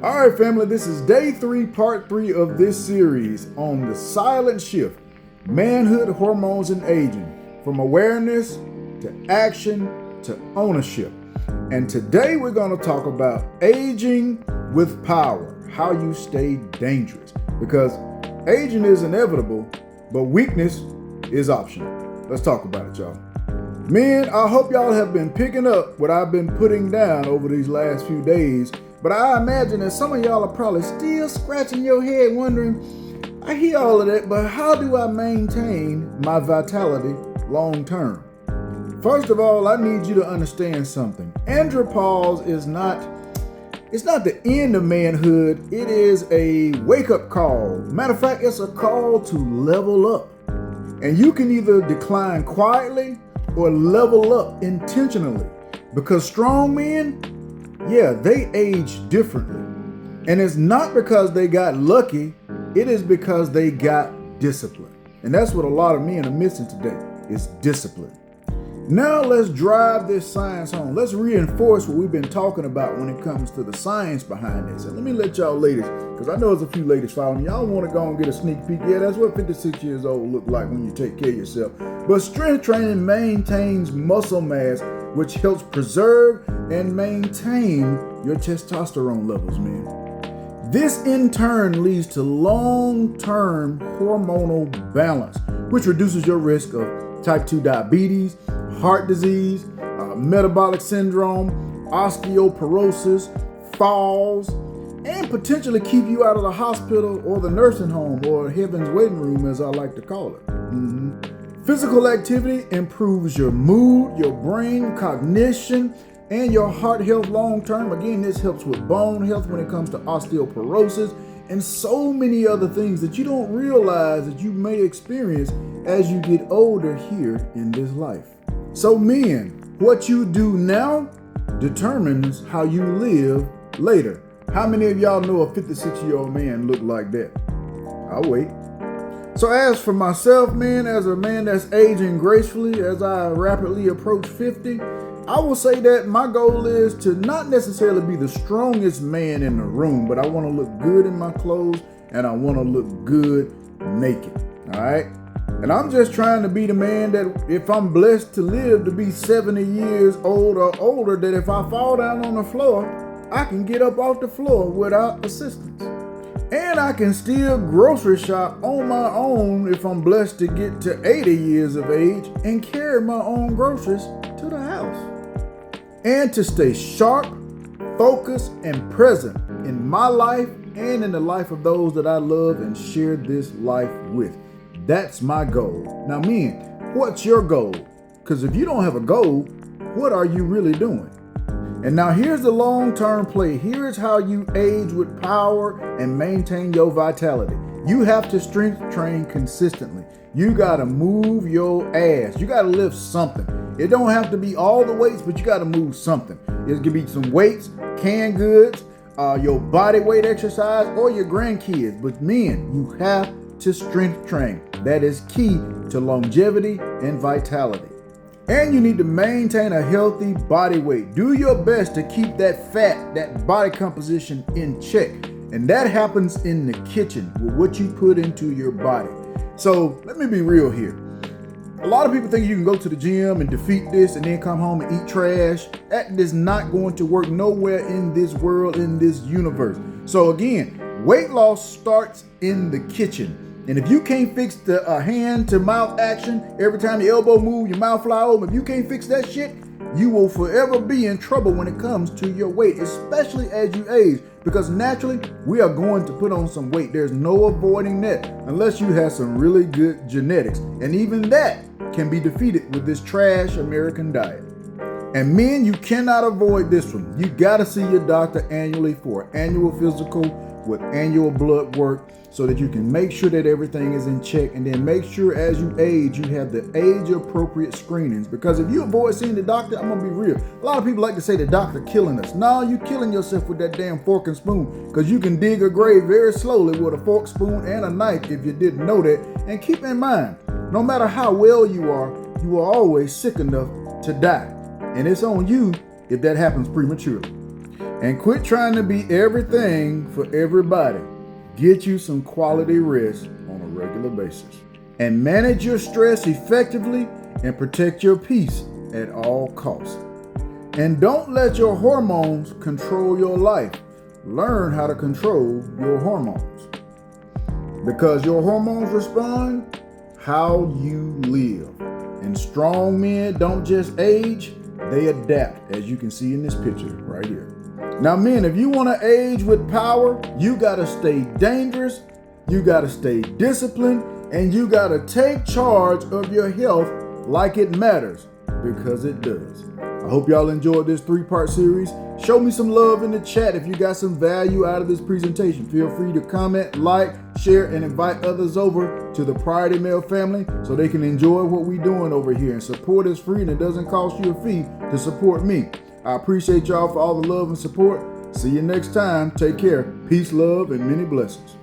All right, family, this is day 3, part 3 of this series on the silent shift, manhood, hormones, and aging, from awareness to action to ownership. And today we're going to talk about aging with power, how you stay dangerous, because aging is inevitable, but weakness is optional. Let's talk about it, y'all. Men, I hope y'all have been picking up what I've been putting down over these last few days. But I imagine that some of y'all are probably still scratching your head wondering, I hear all of that, but how do I maintain my vitality long term? First of all, I need you to understand something. Andropause is not the end of manhood. It is a wake-up call. Matter of fact, it's a call to level up. And you can either decline quietly or level up intentionally. Because strong men, yeah, they age differently. And it's not because they got lucky, it is because they got discipline. And that's what a lot of men are missing today, is discipline. Now let's drive this science home. Let's reinforce what we've been talking about when it comes to the science behind this. And let me let y'all ladies, because I know there's a few ladies following me, y'all want to go and get a sneak peek. Yeah, that's what 56 years old look like when you take care of yourself. But strength training maintains muscle mass, which helps preserve and maintain your testosterone levels, man. This in turn leads to long-term hormonal balance, which reduces your risk of type 2 diabetes, heart disease, metabolic syndrome, osteoporosis, falls, and potentially keep you out of the hospital or the nursing home, or heaven's waiting room, as I like to call it. Physical activity improves your mood, your brain, cognition, and your heart health long term. Again, this helps with bone health when it comes to osteoporosis and so many other things that you don't realize that you may experience as you get older here in this life. So men, what you do now determines how you live later. How many of y'all know a 56-year-old man look like that? I'll wait. So as for myself, man, as a man that's aging gracefully as I rapidly approach 50, I will say that my goal is to not necessarily be the strongest man in the room, but I want to look good in my clothes and I want to look good naked, all right? And I'm just trying to be the man that if I'm blessed to live to be 70 years old or older, that if I fall down on the floor, I can get up off the floor without assistance. And I can still grocery shop on my own if I'm blessed to get to 80 years of age and carry my own groceries to the house. And to stay sharp, focused, and present in my life and in the life of those that I love and share this life with. That's my goal. Now, men, what's your goal? Because if you don't have a goal, what are you really doing? And now here's the long-term play. Here's how you age with power and maintain your vitality. You have to strength train consistently. You got to move your ass. You got to lift something. It don't have to be all the weights, but you got to move something. It could be some weights, canned goods, your body weight exercise, or your grandkids. But men, you have to strength train. That is key to longevity and vitality. And you need to maintain a healthy body weight. Do your best to keep that fat, that body composition in check. And that happens in the kitchen with what you put into your body. So let me be real here. A lot of people think you can go to the gym and defeat this and then come home and eat trash. That is not going to work nowhere in this world, in this universe. So again, weight loss starts in the kitchen. And if you can't fix the hand to mouth action, every time your elbow move, your mouth fly open, if you can't fix that shit, you will forever be in trouble when it comes to your weight, especially as you age, because naturally we are going to put on some weight. There's no avoiding that unless you have some really good genetics. And even that can be defeated with this trash American diet. And men, you cannot avoid this one. You got to see your doctor annually for an annual physical with annual blood work, so that you can make sure that everything is in check, and then make sure as you age, you have the age-appropriate screenings. Because if you avoid seeing the doctor, I'm gonna be real. A lot of people like to say the doctor killing us. No, you killing yourself with that damn fork and spoon, because you can dig a grave very slowly with a fork, spoon, and a knife if you didn't know that. And keep in mind, no matter how well you are always sick enough to die. And it's on you if that happens prematurely. And quit trying to be everything for everybody. Get you some quality rest on a regular basis. And manage your stress effectively and protect your peace at all costs. And don't let your hormones control your life. Learn how to control your hormones. Because your hormones respond how you live. And strong men don't just age, they adapt, as you can see in this picture right here. Now, men, if you want to age with power, you got to stay dangerous, you got to stay disciplined, and you got to take charge of your health like it matters, because it does. I hope y'all enjoyed this 3-part series. Show me some love in the chat if you got some value out of this presentation. Feel free to comment, like, share, and invite others over to the Priority Male family so they can enjoy what we're doing over here. And support is free and it doesn't cost you a fee to support me. I appreciate y'all for all the love and support. See you next time. Take care. Peace, love, and many blessings.